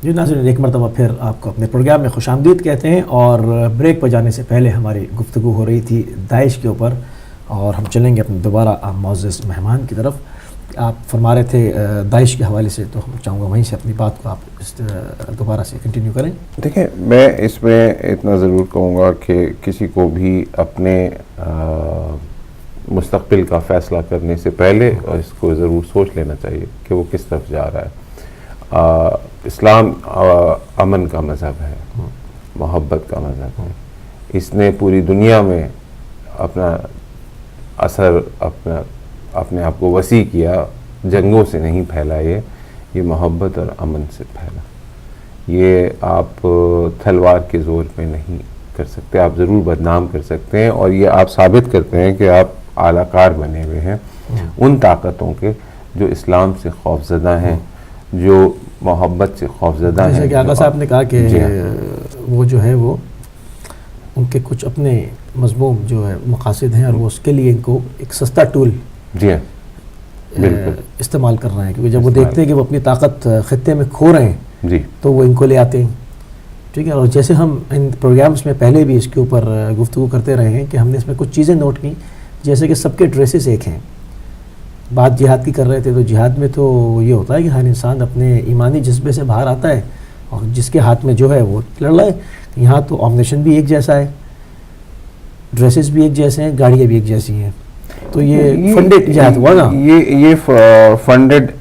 جی ناظرین، ایک مرتبہ پھر آپ کو اپنے پروگرام میں خوش آمدید کہتے ہیں، اور بریک پر جانے سے پہلے ہماری گفتگو ہو رہی تھی داعش کے اوپر، اور ہم چلیں گے اپنے دوبارہ معزز مہمان کی طرف. آپ فرما رہے تھے داعش کے حوالے سے، تو ہم چاہوں گا وہیں سے اپنی بات کو آپ دوبارہ سے کنٹینیو کریں. دیکھیں، میں اس میں اتنا ضرور کہوں گا کہ کسی کو بھی اپنے مستقبل کا فیصلہ کرنے سے پہلے اس کو ضرور سوچ لینا چاہیے کہ وہ کس طرف جا رہا ہے. اسلام امن کا مذہب ہے، محبت کا مذہب ہے. اس نے پوری دنیا میں اپنا اثر، اپنے آپ کو وسیع کیا. جنگوں سے نہیں پھیلا، یہ محبت اور امن سے پھیلا. یہ آپ تلوار کے زور پہ نہیں کر سکتے. آپ ضرور بدنام کر سکتے ہیں، اور یہ آپ ثابت کرتے ہیں کہ آپ اعلیٰ کار بنے ہوئے ہیں ان طاقتوں کے جو اسلام سے خوفزدہ ہیں، جو محبت سے خوفزدہ ہیں. جیسے کہ آقا صاحب نے کہا کہ وہ جو ہے وہ ان کے کچھ اپنے مضموم جو ہے مقاصد ہیں، اور وہ اس کے لیے ان کو ایک سستا ٹول استعمال کر رہے ہیں، کیونکہ جب وہ دیکھتے ہیں کہ وہ اپنی طاقت خطے میں کھو رہے ہیں تو وہ ان کو لے آتے ہیں. ٹھیک ہے. اور جیسے ہم ان پروگرامز میں پہلے بھی اس کے اوپر گفتگو کرتے رہے ہیں کہ ہم نے اس میں کچھ چیزیں نوٹ کی، جیسے کہ سب کے ڈریسز ایک ہیں. بات جہاد کی کر رہے تھے، تو جہاد میں تو یہ ہوتا ہے کہ ہر انسان اپنے ایمانی جذبے سے باہر آتا ہے، اور جس کے ہاتھ میں جو ہے وہ لڑ رہا ہے. یہاں تو آمنیشن بھی ایک جیسا ہے، ڈریسز بھی ایک جیسے ہیں، گاڑیاں بھی ایک جیسی ہیں. تو یہ فنڈڈ جہاد ہوا نا. یہ فنڈڈ،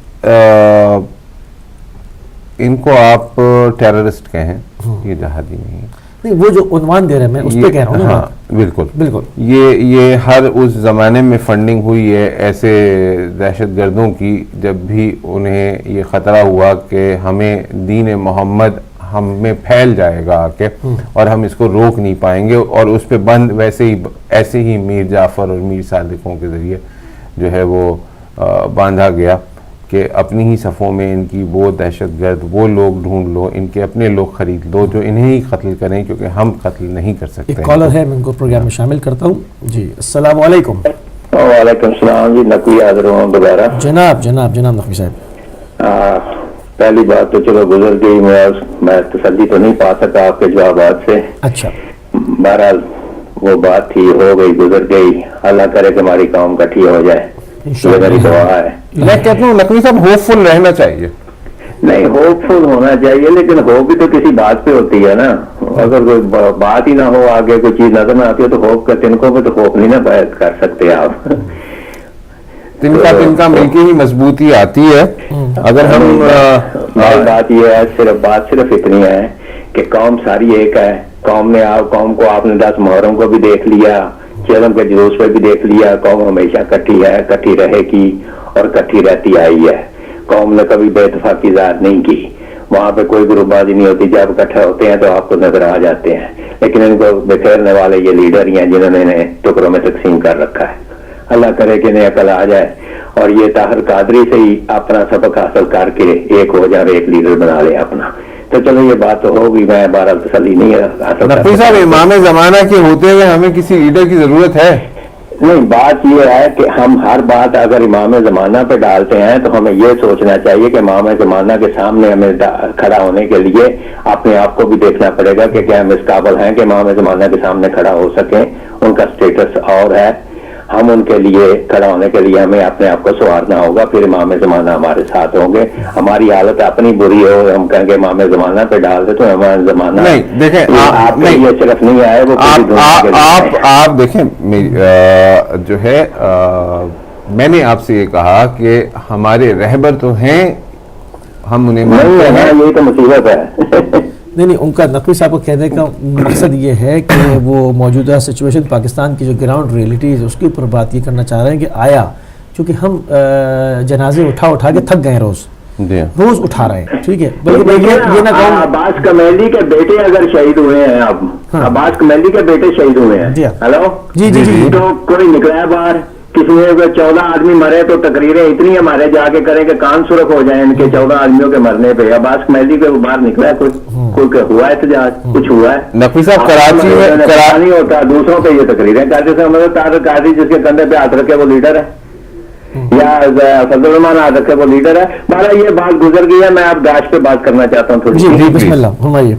ان کو آپ ٹیررسٹ کہیں، یہ جہادی نہیں. وہ جو عنوان دے رہے ہیں میں اس پہ کہہ رہا ہوں. ہاں بالکل. یہ ہر اس زمانے میں فنڈنگ ہوئی ہے ایسے دہشت گردوں کی جب بھی انہیں یہ خطرہ ہوا کہ ہمیں دین محمد ہم میں پھیل جائے گا آ کے، اور ہم اس کو روک نہیں پائیں گے. اور اس پہ بند ایسے ہی میر جعفر اور میر صادقوں کے ذریعے جو ہے وہ باندھا گیا کہ اپنی ہی صفوں میں ان کی وہ دہشت گرد وہ لوگ ڈھونڈ لو، ان کے اپنے لوگ خرید لو جو انہیں ہی قتل کریں، کیونکہ ہم قتل نہیں کر سکتے. ایک کالر ہے، میں ان کو پروگرام میں شامل کرتا ہوں. جی السلام علیکم. وعلیکم السلام. جی نقوی حاضر ہوں دوبارہ. جناب نقوی صاحب. پہلی بات تو چلو گزر گئی، میں تسلی تو نہیں پا سکا آپ کے جوابات سے. اچھا. بہرحال وہ بات تھی، ہو گئی، گزر گئی. اللہ کرے کہ ہماری قوم کٹھی ہو جائے، یہ میری دعا ہے. میں کہتا ہوں نقوی صاحب ہوپ فل رہنا چاہیے. نہیں، ہوپ فل ہونا چاہیے، لیکن ہوپ بھی تو کسی بات پہ ہوتی ہے نا. اگر کوئی بات ہی نہ ہو، آگے کوئی چیز نظر نہ آتی ہے، تو ہوپ کا تنکوں پہ تو ہوپ نہیں نہ کر سکتے آپ. تنکا مل کے ہی مضبوطی آتی ہے. اگر ہم بات یہ ہے، بات صرف اتنی ہے کہ قوم ساری ایک ہے. قوم کو آپ نے 10 محرم کو بھی دیکھ لیا، چیلم کے جلوس پہ بھی دیکھ لیا. قوم ہمیشہ کٹھی ہے، کٹھی رہے گی اور کٹھی رہتی آئی ہے. قوم نے کبھی بے اتفاقی ظاہر نہیں کی. وہاں پہ کوئی گروپ بازی نہیں ہوتی. جب اکٹھے ہوتے ہیں تو آپ کو نظر آ جاتے ہیں، لیکن ان کو بکھیرنے والے یہ لیڈر ہی ہیں جنہوں نے انہیں ٹکڑوں میں تقسیم کر رکھا ہے. اللہ کرے کہ انہیں عقل آ جائے اور یہ طاہر قادری سے ہی اپنا سبق حاصل کر کے ایک ہو جائے، ایک لیڈر بنا لے اپنا. تو چلو یہ بات تو ہوگی، میں بہرحال تسلی نہیں حاصل. نقوی صاحب، امام زمانہ کے ہوتے ہوئے ہمیں کسی لیڈر کی ضرورت ہے؟ نہیں، بات یہ ہے کہ ہم ہر بات اگر امام زمانہ پہ ڈالتے ہیں تو ہمیں یہ سوچنا چاہیے کہ امام زمانہ کے سامنے ہمیں کھڑا ہونے کے لیے اپنے آپ کو بھی دیکھنا پڑے گا کہ کیا ہم اس قابل ہیں کہ امام زمانہ کے سامنے کھڑا ہو سکیں. ان کا سٹیٹس اور ہے، ہم ان کے لیے کھڑا ہونے کے لیے ہمیں اپنے آپ کو سنوارنا ہوگا. پھر امام زمانہ ہمارے ساتھ ہوں گے. ہماری حالت اپنی بری ہو، ہم کہیں گے امام زمانہ پہ ڈال دے، تو امام زمانہ نہیں. دیکھیں آپ کے لیے صرف نہیں آئے، وہ آپ دیکھیں جو ہے میں نے آپ سے یہ کہا کہ ہمارے رہبر تو ہیں، ہم انہیں مانتے ہیں. یہی تو مصیبت ہے. نہیں، ان کا نقوی صاحب کو کہنے کا مقصد یہ ہے کہ وہ موجودہ سچویشن پاکستان کی جو گراؤنڈ ریئلٹیز اس کے اوپر بات یہ کرنا چاہ رہے ہیں کہ آیا چونکہ ہم جنازے اٹھا کے تھک گئے، روز اٹھا رہے ہیں. ٹھیک ہے، بلکہ یہ نہ کہوں عباس کمیلی کے بیٹے اگر شہید ہوئے ہیں، اب عباس کمیلی کے بیٹے شہید ہوئے ہیں. ہلو جی، تو کوئی نکلا ہے باہر، کسی نے 14 آدمی مرے تو تقریریں اتنی ہمارے جا کے کریں کہ کان سرخ ہو جائیں ان کے 14 آدمیوں کے مرنے پہ. عباس کمیلی کے باہر نکلا ہے کوئی ہوا ہے احتجاج؟ کچھ ہوا ہے؟ نقوی صاحب کراچی میں نہیں ہوتا، دوسروں پہ یہ تقریریں کرتے تھے. طاہر قادری جس کے کندھے پہ ہاتھ رکھے وہ لیڈر ہے. یا فضل الرحمان آزق ہے وہ لیڈر ہے. بہرحال یہ بات گزر گئی ہے. میں اب داعش پہ بات کرنا چاہتا ہوں تھوڑی. جی بسم اللہ فرمائیے.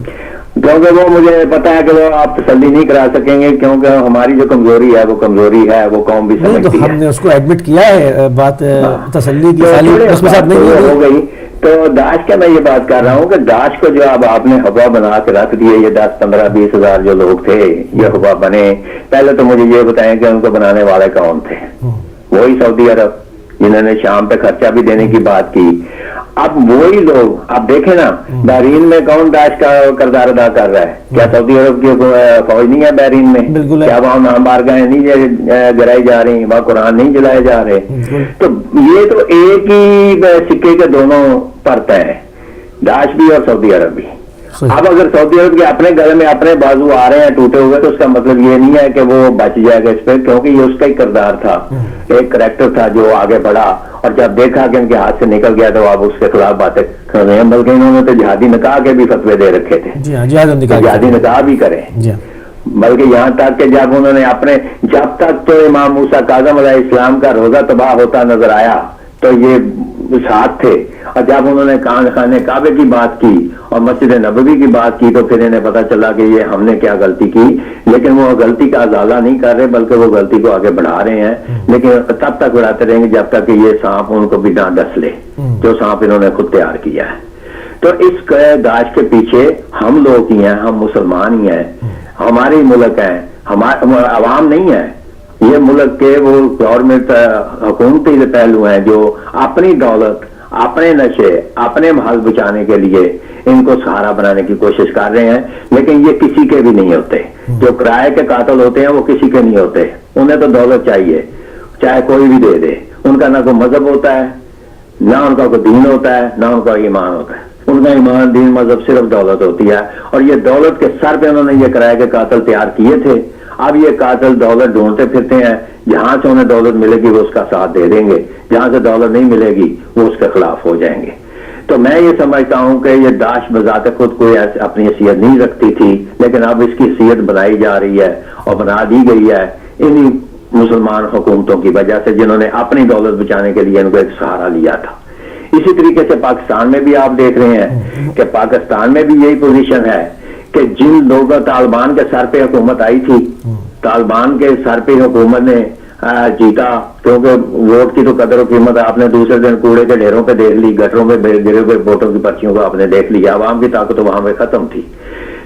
کیونکہ وہ مجھے پتا ہے کہ وہ آپ تسلی نہیں کرا سکیں گے, کیونکہ ہماری جو کمزوری ہے وہ کمزوری ہے, وہ قوم بھی سمجھتی ہے. ہم نے اس کو ایڈمٹ کیا ہے, بات تسلی کی ہو گئی. تو داعش کا میں یہ بات کر رہا ہوں کہ داعش کو جو اب آپ نے ہوا بنا کے رکھ دیے, یہ 10 15 20 ہزار جو لوگ تھے یہ ہوا بنے. پہلے تو مجھے یہ بتائیں کہ ان کو بنانے والے کون تھے؟ وہی سعودی عرب جنہوں نے شام پہ خرچہ بھی دینے کی بات کی. اب وہی لوگ آپ دیکھیں نا, بحرین میں کون داعش کا کردار ادا کر رہا ہے؟ کیا سعودی عرب کی فوج نہیں ہے بحرین میں؟ کیا وہاں نام بارگاہیں نہیں جلائی جا رہی, وہاں قرآن نہیں جلائے جا رہے؟ تو یہ تو ایک ہی سکے کے دونوں پرتیں ہیں, داعش بھی اور سعودی عرب بھی. اب اگر سعودی عرب کے اپنے گلے میں اپنے بازو آ رہے ہیں ٹوٹے ہوئے, تو اس کا مطلب یہ نہیں ہے کہ وہ بچ جائے گا اس پہ, کیونکہ یہ اس کا ہی کردار تھا, ایک کریکٹر تھا جو آگے بڑھا, اور جب دیکھا کہ ان کے ہاتھ سے نکل گیا تو آپ اس کے خلاف باتیں کر رہے ہیں. بلکہ انہوں نے تو جہادی نکاح کے بھی فتوے دے رکھے تھے, جہادی نکاح بھی کریں. بلکہ یہاں تک کہ جب انہوں نے اپنے, جب تک تو امام موسیٰ کاظم علیہ السلام کا روزہ تباہ ہوتا نظر آیا تو یہ ساتھ تھے, اور جب انہوں نے خانہ کعبے کی بات کی اور مسجد نبوی کی بات کی تو پھر انہیں پتا چلا کہ یہ ہم نے کیا غلطی کی. لیکن وہ غلطی کا ازالہ نہیں کر رہے, بلکہ وہ غلطی کو آگے بڑھا رہے ہیں. لیکن تب تک بڑھاتے رہیں گے جب تک کہ یہ سانپ ان کو بھی نہ ڈس لے, جو سانپ انہوں نے خود تیار کیا ہے. تو اس داعش کے پیچھے ہم لوگ ہی ہیں, ہم مسلمان ہی ہیں, ہماری ملک ہیں, ہمارا عوام نہیں ہے. یہ ملک کے وہ گورنمنٹ حکومتی پہلو ہیں جو اپنی دولت, اپنے نشے, اپنے محل بچانے کے لیے ان کو سہارا بنانے کی کوشش کر رہے ہیں. لیکن یہ کسی کے بھی نہیں ہوتے. جو کرائے کے قاتل ہوتے ہیں وہ کسی کے نہیں ہوتے. انہیں تو دولت چاہیے, چاہے کوئی بھی دے دے. ان کا نہ کوئی مذہب ہوتا ہے, نہ ان کا کوئی دین ہوتا ہے, نہ ان کا ایمان ہوتا ہے. ان کا ایمان, دین, مذہب صرف دولت ہوتی ہے. اور یہ دولت کے سر پہ انہوں نے یہ کرائے کے قاتل تیار کیے تھے. اب یہ قاتل دولت ڈھونڈتے پھرتے ہیں, جہاں سے انہیں دولت ملے گی وہ اس کا ساتھ دے دیں گے, جہاں سے دولت نہیں ملے گی وہ اس کے خلاف ہو جائیں گے. تو میں یہ سمجھتا ہوں کہ یہ داعش بذات خود کوئی اپنی حیثیت نہیں رکھتی تھی, لیکن اب اس کی حیثیت بنائی جا رہی ہے اور بنا دی گئی ہے انہی مسلمان حکومتوں کی وجہ سے, جنہوں نے اپنی دولت بچانے کے لیے ان کو ایک سہارا لیا تھا. اسی طریقے سے پاکستان میں بھی آپ دیکھ رہے ہیں کہ پاکستان میں بھی یہی پوزیشن ہے کہ جن لوگوں, طالبان کے سر پہ حکومت آئی تھی, طالبان کے سر پہ حکومت نے جیتا, کیونکہ ووٹ کی تو قدر و قیمت آپ نے دوسرے دن کوڑے کے ڈھیروں پہ دیکھ لی, گٹروں پہ گرے ہوئے ووٹوں کی پرچیوں کو آپ نے دیکھ لیا. عوام کی طاقت وہاں پہ ختم تھی.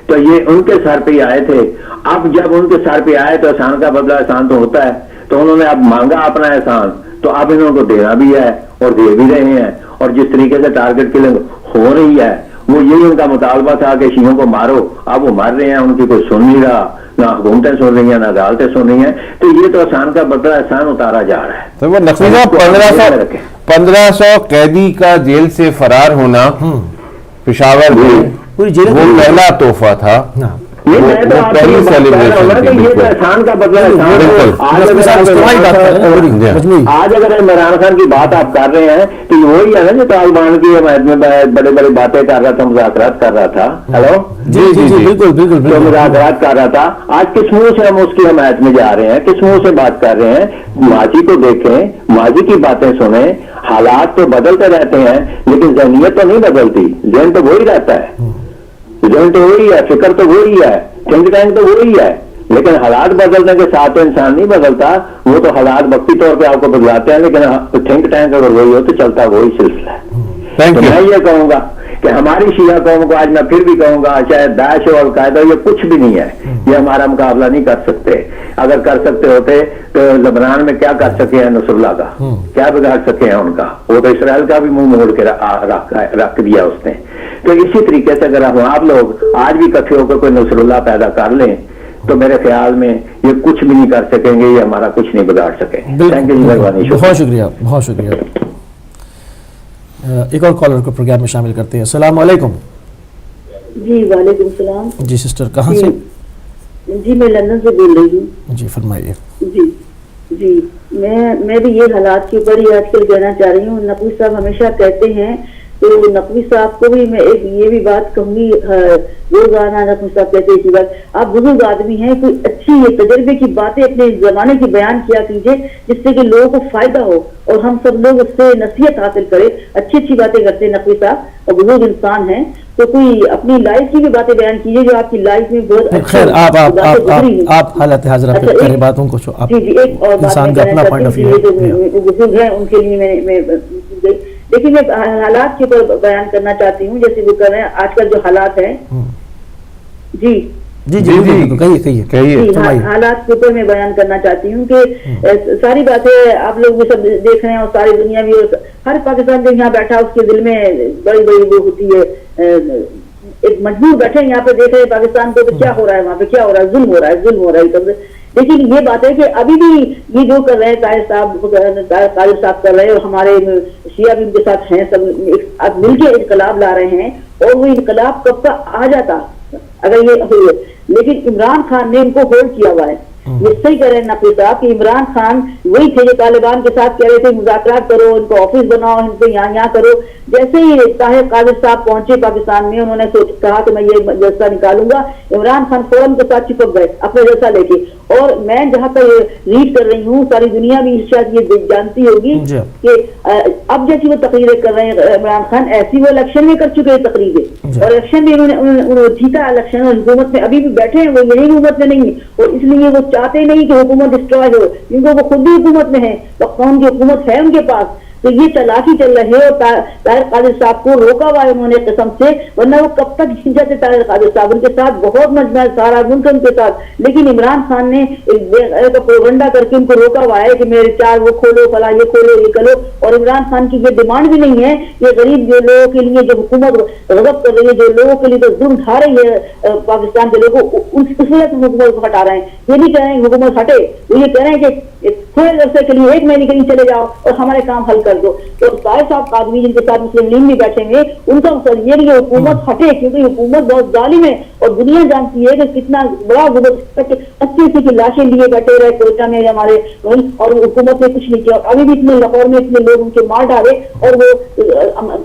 تو یہ ان کے سر پہ آئے تھے. اب جب ان کے سر پہ آئے تو احسان کا بدلہ احسان تو ہوتا ہے, تو انہوں نے اب مانگا اپنا احسان, تو اب انہوں کو دینا بھی ہے اور دے بھی رہے ہیں. اور جس طریقے سے ٹارگٹ کلنگ ہو رہی ہے وہ یہی ان کا مطالبہ تھا کہ شیعوں کو مارو. اب وہ مار رہے ہیں, ان کی کوئی سن نہیں رہا, نہ حکومتیں سن رہی ہیں, نہ عدالتیں سن رہی ہیں. تو یہ تو احسان کا بدلہ احسان اتارا جا رہا ہے. تو وہ نقوی صاحب 1500 قیدی کا جیل سے فرار ہونا پشاور میں وہ پہلا تحفہ تھا, پہلی سیلیبریشن. آج اگر عمران خان کی بات آپ کر رہے ہیں تو یہ وہی ہے نا جو طالبان کی حمایت میں بڑے بڑے باتیں کر رہا تھا, مذاکرات کر رہا تھا. ہیلو, جی جی جی بالکل بالکل, جو مذاکرات کر رہا تھا, آج کس منہ سے ہم اس کی حمایت میں جا رہے ہیں, کس منہ سے بات کر رہے ہیں؟ ماضی کو دیکھیں, ماضی کی باتیں سنیں. حالات تو بدلتے رہتے ہیں لیکن ذہنیت تو نہیں بدلتی, ذہن تو وہی رہتا ہے, ذہن تو وہی ہے, فکر تو وہی ہے, تھنک ٹینک تو وہی ہے. لیکن حالات بدلنے کے ساتھ تو انسان نہیں بدلتا. وہ تو حالات وقتی طور پہ آپ کو بدلاتے ہیں, لیکن تھنک ٹینک اگر وہی ہو تو چلتا وہی سلسلہ ہے. تو میں یہ کہوں گا کہ ہماری شیعہ قوم کو, آج میں پھر بھی کہوں گا, چاہے داعش ہو, القاعدہ, یہ کچھ بھی نہیں ہے, یہ ہمارا مقابلہ نہیں کر سکتے. اگر کر سکتے ہوتے تو لبنان میں کیا کر سکے ہیں نصر اللہ کا, کیا بگاڑ سکے ہیں ان کا؟ وہ تو اسرائیل کا بھی منہ موڑ کے رکھ دیا اس نے. تو اسی طریقے سے اگر آپ لوگ آج بھی اکٹھے ہو کر کوئی نصر اللہ پیدا کر لیں تو میرے خیال میں یہ کچھ بھی نہیں کر سکیں گے, یہ ہمارا کچھ نہیں بگاڑ سکیں. بہت شکریہ, بہت شکریہ. ایک اور کالر کو پروگرام میں شامل کرتے ہیں. السلام علیکم. جی وعلیکم السلام. جی سسٹر کہاں سے؟ جی میں لندن سے بول رہی ہوں. جی فرمائیے. جی میں بھی یہ حالات کے اوپر ہی آج کل کہنا چاہ رہی ہوں. نقوی صاحب ہمیشہ کہتے ہیں تو نقوی صاحب کو بھی میں ایک یہ بھی بات کہوں گی، روزانہ نقوی صاحب کہتے ہیں بات، آپ بزرگ آدمی ہیں، کوئی اچھی یہ تجربے کی باتیں اپنے زمانے کی بیان کیا کیجیے جس سے کہ لوگوں کو فائدہ ہو اور ہم سب لوگ اس سے نصیحت حاصل کریں. اچھی باتیں کرتے ہیں نقوی صاحب اور بزرگ انسان ہیں، تو کوئی اپنی لائف کی بھی باتیں بیان کیجیے جو آپ کی لائف میں بہت خیر آپ حالت حاضرہ پہ کریں باتوں کو. جی ایک اور بات جو بزرگ ہیں ان کے لیے میں لیکن میں حالات کے اوپر بیان کرنا چاہتی ہوں، جیسے وہ کر رہے ہیں آج کل جو حالات ہیں. جی حالات کے اوپر میں بیان کرنا چاہتی ہوں کہ ساری باتیں آپ لوگ بھی سب دیکھ رہے ہیں اور ساری دنیا بھی، ہر پاکستان جو یہاں بیٹھا اس کے دل میں بڑی وہ ہوتی ہے، ایک مجبور بیٹھے یہاں پہ دیکھ رہے ہیں پاکستان کو تو کیا ہو رہا ہے، وہاں پہ کیا ہو رہا ہے، ظلم ہو رہا ہے. لیکن یہ بات ہے کہ ابھی بھی یہ جو کر رہے ہیں طاہر صاحب کر رہے ہیں اور ہمارے شیعہ بھی ان کے ساتھ ہیں، سب مل کے انقلاب لا رہے ہیں، اور وہ انقلاب کب کا آ جاتا اگر یہ ہوئے. لیکن عمران خان نے ان کو ہولڈ کیا ہوا ہے. یہ صحیح کہہ رہے ہیں نقوی صاحب کہ عمران خان وہی تھے جو طالبان کے ساتھ کہہ رہے تھے مذاکرات کرو، ان کو آفس بناؤ، ان کو یہاں کرو. جیسے ہی طاہر قادر صاحب پہنچے پاکستان میں، انہوں نے کہا کہ میں یہ جلسہ نکالوں گا، عمران خان فوراً کے ساتھ چپک گئے اپنا جلسہ لے کے. اور میں جہاں پر ریڈ کر رہی ہوں، ساری دنیا بھی شاید یہ جانتی ہوگی کہ اب جیسی وہ تقریریں کر رہے ہیں عمران خان، ایسی وہ الیکشن میں کر چکے ہیں تقریریں، اور الیکشن میں انہوں نے جیتا الیکشن، اور حکومت میں ابھی بھی بیٹھے ہیں، وہ یہی حکومت میں نہیں ہے، اور اس لیے وہ چاہتے نہیں کہ حکومت ڈسٹرائے ہو، کیونکہ وہ خود بھی حکومت میں ہے، قوم کی حکومت ہے ان کے پاس. تو یہ چالاکی چل رہی ہے، اور طاہر قادر صاحب کو روکا ہوا ہے انہوں نے قسم سے، ورنہ وہ کب تک جھنجھتے جاتے. طاہر قادر صاحب ان کے ساتھ بہت مجمع ہے، سارا ملک ان کے ساتھ، لیکن عمران خان نے پروپیگنڈا کر کے ان کو روکا ہوا ہے کہ میرے چار وہ کھولو، فلاں یہ کھولو، یہ کرو. اور عمران خان کی یہ ڈیمانڈ بھی نہیں ہے، یہ غریب جو لوگوں کے لیے جو حکومت غضب کر رہی ہے، جو لوگوں کے لیے تو ظلم اٹھا رہی ہے پاکستان کے لوگوں کو، اس وجہ سے حکومت کو ہٹا رہے ہیں. یہ نہیں کہہ رہے ہیں حکومت ہٹے، وہ یہ کہہ رہے ہیں کہ تھوڑے عرصے کے لیے 1 مہینے کے لیے چلے جاؤ اور ہمارے کام حل کر دو. تو طاہر صاحب قادری جن کے ساتھ مسلم لیگ بھی بیٹھے ہوئے، ان کا مقصد یہ نہیں کہ حکومت ہٹے، کیونکہ حکومت بہت ظالم ہے اور دنیا جانتی ہے کہ کتنا بڑا 80 کی لاشیں لیے بیٹھے رہے کوئٹہ میں ہمارے، اور حکومت نے کچھ نہیں کیا. ابھی بھی اتنے لاہور میں اتنے لوگ ان کے مار ڈالے اور وہ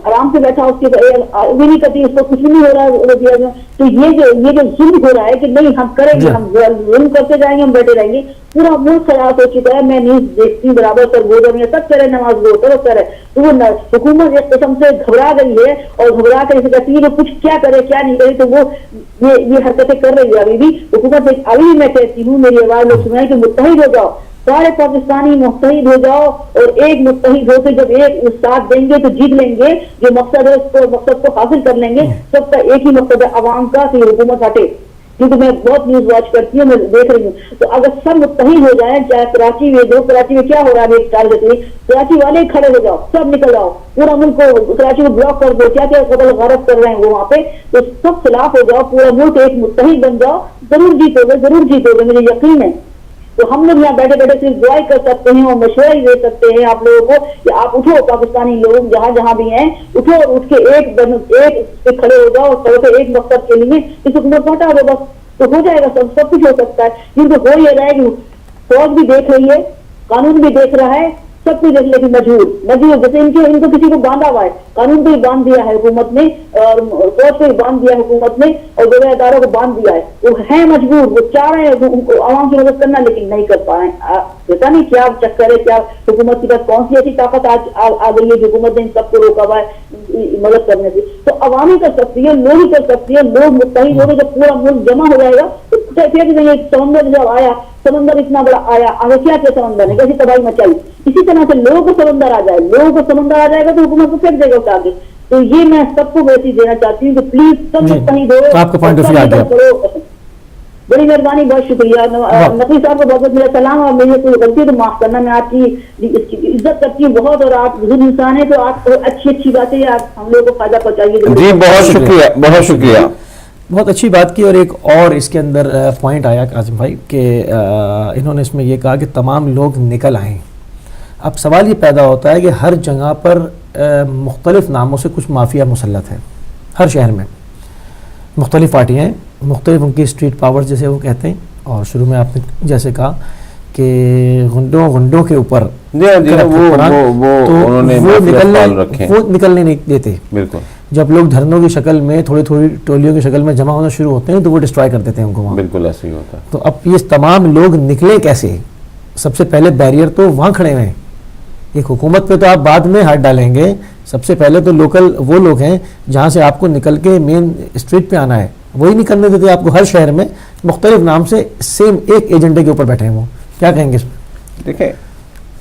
آرام سے بیٹھا، اس کے بھی نہیں کرتی، اس کو کچھ بھی نہیں ہو رہا ہے. تو یہ جو ظلم ہو رہا ہے کہ نہیں ہم کریں گے، ہم ظلم کرتے جائیں گے، ہم بیٹھے رہیں گے. پورا ملک خیال ہو چکا ہے، میں نیوز دیکھتی ہوں برابر کر وہ جب تک کرے نماز وہ طرف کرے. تو وہ حکومت ایک قسم سے گھبرا گئی ہے، اور گھبرا کر اسے کہتی ہے کہ کچھ کیا کرے کیا نہیں کرے. تو وہ یہ حرکتیں کر رہی ہے ابھی بھی حکومت. ابھی بھی میں کہتی ہوں، میری آواز لوگ سنائیں کہ متحد ہو جاؤ، سارے پاکستانی متحد ہو جاؤ، اور ایک متحد ہو کے جب ایک ساتھ دیں گے تو جیت لیں گے. جو مقصد ہے اس مقصد کو حاصل کر لیں گے. سب کا ایک ہی مقصد ہے عوام کا کہ حکومت ہٹے. کیونکہ میں بہت نیوز واچ کرتی ہوں، میں دیکھ رہی ہوں. تو اگر سب متحد ہو جائیں، چاہے کراچی میں کراچی میں کیا ہو رہا ہے، کراچی والے کھڑے ہو جاؤ، سب نکل جاؤ، پورا ملک کو کراچی کو بلاک کر دو، کیا قتل غارت کر رہے ہیں وہ وہاں پہ، تو سب خلاف ہو جاؤ، پورا ملک ایک متحد بن جاؤ، ضرور جیتو گے، مجھے یقین ہے. تو ہم لوگ یہاں بیٹھے بیٹھے صرف دعائیں کر سکتے ہیں اور مشورہ ہی دے سکتے ہیں آپ لوگوں کو کہ آپ اٹھو، پاکستانی لوگ جہاں جہاں بھی ہیں اٹھو اور اٹھ کے ایک پہ کھڑے ہو جاؤ، اور ایک مقصد کے لیے اس حکومت کو ہٹا دو بس. تو ہو جائے گا، سب کچھ ہو سکتا ہے. کیونکہ ہو یہ رہا ہے کہ فوج بھی دیکھ رہی ہے، قانون بھی دیکھ رہا ہے، سب کچھ دیکھ لیکن مجبور جیسے ان کو کسی کو باندھا ہوا ہے، قانون کو ہی باندھ دیا ہے حکومت نے، اور فوج کو ہی باندھ دیا ہے حکومت نے، اور دوسرے اداروں کو باندھ دیا ہے. وہ ہے مجبور، وہ چاہ رہے ہیں عوام کی مدد کرنا لیکن نہیں کر پائے. پتا نہیں کیا چکر ہے، کیا حکومت کے پاس کون سی ایسی طاقت آ گئی ہے جو حکومت نے ان سب کو روکا ہوا ہے مدد کرنے سے. تو عوامی کر سکتی ہے، لوگ ہی کر سکتی ہے. لوگ متحد ہو گئے، جب پورا ملک جمع ہو جائے گا تو سمندر جب آیا، سمندر اتنا بڑا آیا، آگے کیا سمندر نے کیسی تباہی مچائی. اسی طرح سے لوگوں کو سمندر آ جائے گا تو حکومت کو پھینک دے گا آگے. تو یہ میں سب کو ویسی دینا چاہتی ہوں کہ پلیز سب متحد ہو. بڑی مہربانی، بہت شکریہ. نقوی صاحب کو بہت بہت میرا سلام، اور میری کوئی غلطی تو معاف کرنا. میں آپ کی عزت کرتی ہوں بہت، اور آپ بزرگ انسان ہیں، تو آپ اچھی باتیں آپ ہم لوگوں کو فائدہ پہنچائیے. جی بہت شکریہ، بہت شکریہ. بہت اچھی بات کی. اور ایک اور اس کے اندر پوائنٹ آیا قاسم بھائی کہ انہوں نے اس میں یہ کہا کہ تمام لوگ نکل آئیں. اب سوال یہ پیدا ہوتا ہے کہ ہر جگہ پر مختلف ناموں سے کچھ مافیا مسلط ہے، ہر شہر میں مختلف پارٹیاں ہیں، مختلف ان کی اسٹریٹ پاورز جیسے وہ کہتے ہیں. اور شروع میں آپ نے جیسے کہا کہ گھنٹوں کے اوپر وہ نکلنے نہیں دیتے. بالکل. جب لوگ دھرنوں کی شکل میں تھوڑی تھوڑی ٹولیوں کی شکل میں جمع ہونا شروع ہوتے ہیں تو وہ ڈسٹرائے کر دیتے ہیں ان کو وہاں. بالکل ایسے ہی ہوتا ہے. تو اب یہ تمام لوگ نکلے کیسے؟ سب سے پہلے بیریئر تو وہاں کھڑے ہوئے ہیں. ایک حکومت پہ تو آپ بعد میں ہاتھ ڈالیں گے, سب سے پہلے تو لوکل وہ لوگ ہیں جہاں سے آپ کو نکل کے مین اسٹریٹ پہ آنا ہے, وہی نہیں کرنے دیتے آپ کو. ہر شہر میں مختلف نام سے سیم ایک ایجنڈے کے اوپر بیٹھے ہیں. وہ کیا کہیں گے اس میں؟ دیکھیں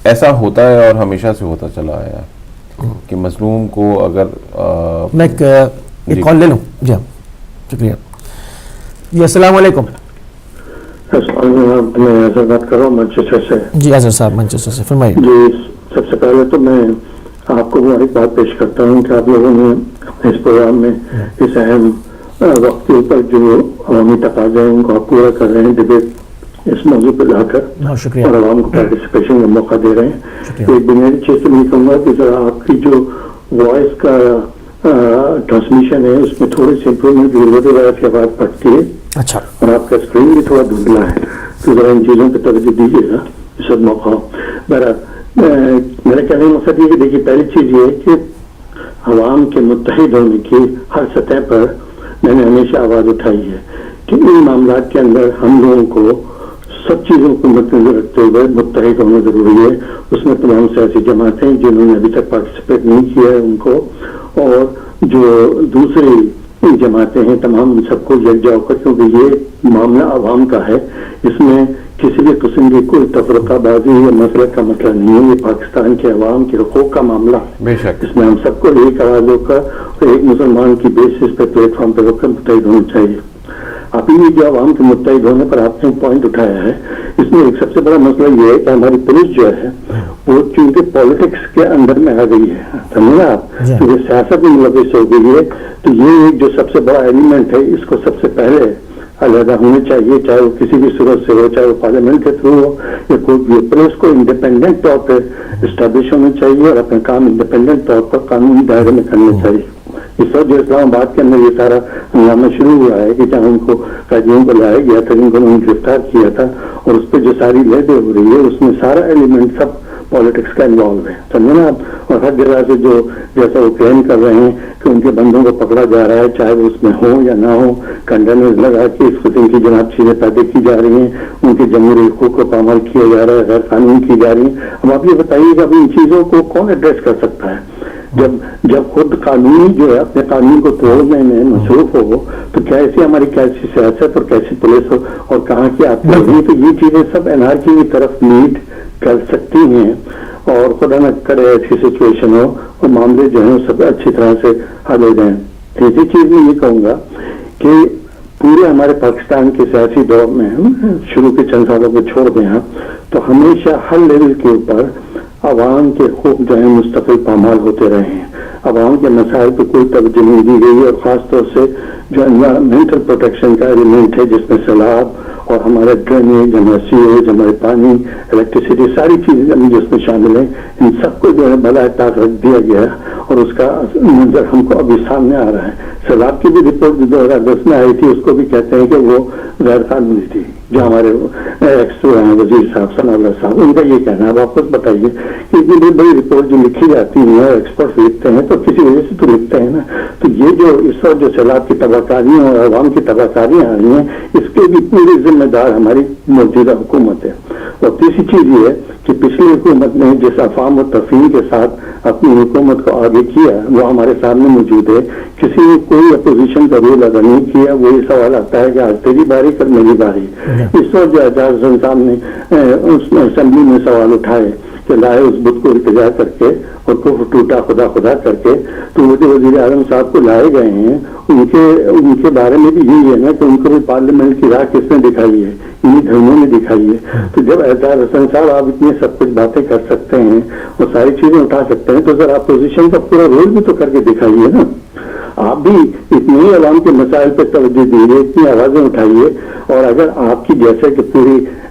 ایسا ہوتا ہے اور ہمیشہ سے ہوتا چلا آیا ہے کہ مظلوم کو اگر میں ایک کال لے لوں. جی شکریہ. جی السلام علیکم. میں ایسا بات کر رہا ہوں مانچسٹر سے. جی اظہر صاحب مانچسٹر سے فرمائیے. جی سب سے پہلے تو میں آپ کو ایک بات پیش کرتا ہوں کہ آپ لوگوں نے اپنے اس پروگرام میں اس اہم وقت کے اوپر جو عوامی تقاضے ہیں ان کو آپ پورا کر رہے ہیں, ڈبیٹ اس موضوع پہ لا کر اور عوام کو پارٹیسپیشن کا موقع دے رہے ہیں. ایک بنیادی چیز تو نہیں کہوں گا کہ ذرا آپ کی جو وائس کا ٹرانسمیشن ہے اس میں تھوڑی سی امپروومنٹ کی ضرورت ہے. کی آواز پڑتی ہے اچھا, اور آپ کا اسکرین بھی تھوڑا دھندلا ہے, تو ذرا ان چیزوں پہ توجہ دیجیے گا اس وقت موقع ہو. میرا کہنے کا مقصد یہ کہ دیکھیے پہلی چیز یہ ہے کہ عوام کے متحد ہونے کی ہر سطح پر میں نے ہمیشہ آواز اٹھائی ہے کہ ان معاملات کے اندر ہم لوگوں کو سب چیزوں کو مد نظر رکھتے ہوئے متحد ہونا ضروری ہے. اس میں تمام سیاسی جماعتیں جنہوں نے ابھی تک پارٹیسپیٹ نہیں کیا ہے ان کو, اور جو دوسری جماعتیں ہیں تمام ان سب کو یکجا ہو کر, کیونکہ یہ معاملہ عوام کا ہے, اس میں کسی بھی قسم کی کوئی تفرقہ بازی یا مسئلہ کا مسئلہ نہیں ہے. یہ پاکستان کے عوام کے حقوق کا معاملہ ہے. اس میں ہم سب کو ایک آواز ہو کر اور ایک مسلمان کی بیسس پہ پلیٹ فارم پہ ہو کر متحد ہونا چاہیے. ابھی جو عوام کے متحد ہونے پر آپ نے پوائنٹ اٹھایا ہے, اس میں ایک سب سے بڑا مسئلہ یہ ہے کہ ہماری پولیس جو ہے وہ چونکہ پالیٹکس کے اندر میں آ گئی ہے, سمجھے نا آپ, کیونکہ سیاست میں ملوث ہو گئی ہے. تو یہ ایک جو سب سے بڑا ایلیمنٹ ہے اس کو سب سے پہلے علیحدہ ہونے چاہیے, چاہے وہ کسی بھی صورت سے ہو, چاہے وہ پارلیمنٹ کے تھرو ہو یا کوئی. پولیس کو انڈیپینڈنٹ طور پہ اسٹیبلش ہونا چاہیے اور اپنا کام انڈیپینڈنٹ طور پر قانونی دائرے میں کرنا چاہیے. اس وقت جو اسلام آباد کے اندر یہ سارا ہنگامہ شروع ہوا ہے کہ جہاں ان کو قیدیوں کو لایا گیا تھا, جن کو انہوں نے گرفتار کیا تھا, اور اس پہ جو ساری لہدیں ہو رہی ہے اس میں سارا ایلیمنٹ سب پالیٹکس کا انوالو ہے, سمجھے نا آپ. اور ہر جگہ سے جو جیسا وہ کلیم کر رہے ہیں کہ ان کے بندوں کو پکڑا جا رہا ہے, چاہے وہ اس میں ہو یا نہ ہو, کنٹینرز لگا کے اس قسم کی جناب چیزیں پیدا کی جا رہی ہیں, ان کے جمہوری حقوق کو پامال کیا جا رہا ہے, غیر قانونی کی جا رہی ہیں. اب آپ یہ بتائیے کہ اب ان چیزوں کو کون ایڈریس کر سکتا ہے؟ جب خود قانونی جو ہے اپنے قانون کو توڑنے میں مصروف ہو, تو کیسے ہماری کیسی سیاست اور کیسی پولیس ہو اور کہاں کی آپ کی, تو یہ چیزیں سب انارکی کی طرف لیڈ کر سکتی ہیں. اور خدا نہ کرے ایسی سچویشن ہو اور معاملے جو ہیں سب اچھی طرح سے حل ہو جائیں. تیسری چیز میں یہ کہوں گا کہ پورے ہمارے پاکستان کے سیاسی دور میں شروع کے چند سالوں کو چھوڑ دیں آپ, تو ہمیشہ ہر لیول کے اوپر عوام کے حقوق جو ہیں مستقل پامال ہوتے رہے ہیں. عوام کے مسائل پہ کوئی توجہ نہیں دی گئی, اور خاص طور سے جو انوائرمنٹل پروٹیکشن کا ایلیمنٹ ہے جس میں سیلاب اور ہمارے ڈرینیج, ہمارا سیوریج, ہمارے پانی, الیکٹریسٹی, ساری چیزیں جس میں شامل ہیں, ان سب کو جو ہے بلا طاق رکھ دیا گیا ہے. اور اس کا منظر ہم کو ابھی سامنے آ رہا ہے. سیلاب کی بھی رپورٹ 2010 میں آئی تھی, اس کو بھی کہتے ہیں کہ وہ غیر قانونی تھی. جو ہمارے ایکس وزیر صاحب ثناء اللہ صاحب, ان کا یہ کہنا ہے. اب آپ خود بتائیے کہ اتنی بڑی رپورٹ جو لکھی جاتی ہے, ایکسپرٹس لکھتے ہیں, تو کسی وجہ سے تو لکھتے ہیں نا. تو یہ جو اس وقت جو سیلاب کی تباہ کاریاں اور عوام کی تباہ کاریاں آ رہی ہیں, اس کے بھی پوری ذمہ دار ہماری موجودہ حکومت ہے. اور تیسری چیز یہ ہے کہ پچھلی حکومت نے جس افہام و تفہیم کے ساتھ اپنی حکومت کو آگے کیا وہ ہمارے سامنے موجود ہے. کسی نے کوئی اپوزیشن کا رول ادا نہیں کیا. وہ یہ سوال آتا ہے کہ آج تیری باری کر میری باری. اس وقت جو اعجاز حسن صاحب نے اسمبلی میں سوال اٹھائے کہ لائے اس بت کو ارتجا کر کے اور کفر ٹوٹا خدا خدا کر کے, تو وہ جو وزیر اعظم صاحب کو لائے گئے ہیں ان کے بارے میں بھی یہی ہے نا کہ ان کو بھی پارلیمنٹ کی راہ کس نے دکھائی ہے, انہیں دھرموں نے دکھائی ہے. تو جب اعجاز حسن صاحب آپ اتنی سب کچھ باتیں کر سکتے ہیں اور ساری چیزیں اٹھا سکتے ہیں, تو ذرا اپوزیشن کا پورا رول بھی تو کر کے دکھائیے نا. آپ بھی اتنی عوام کے مسائل پہ توجہ دیجیے, اتنی آوازیں اٹھائیے. اور اگر آپ کی جیسے کہ پوری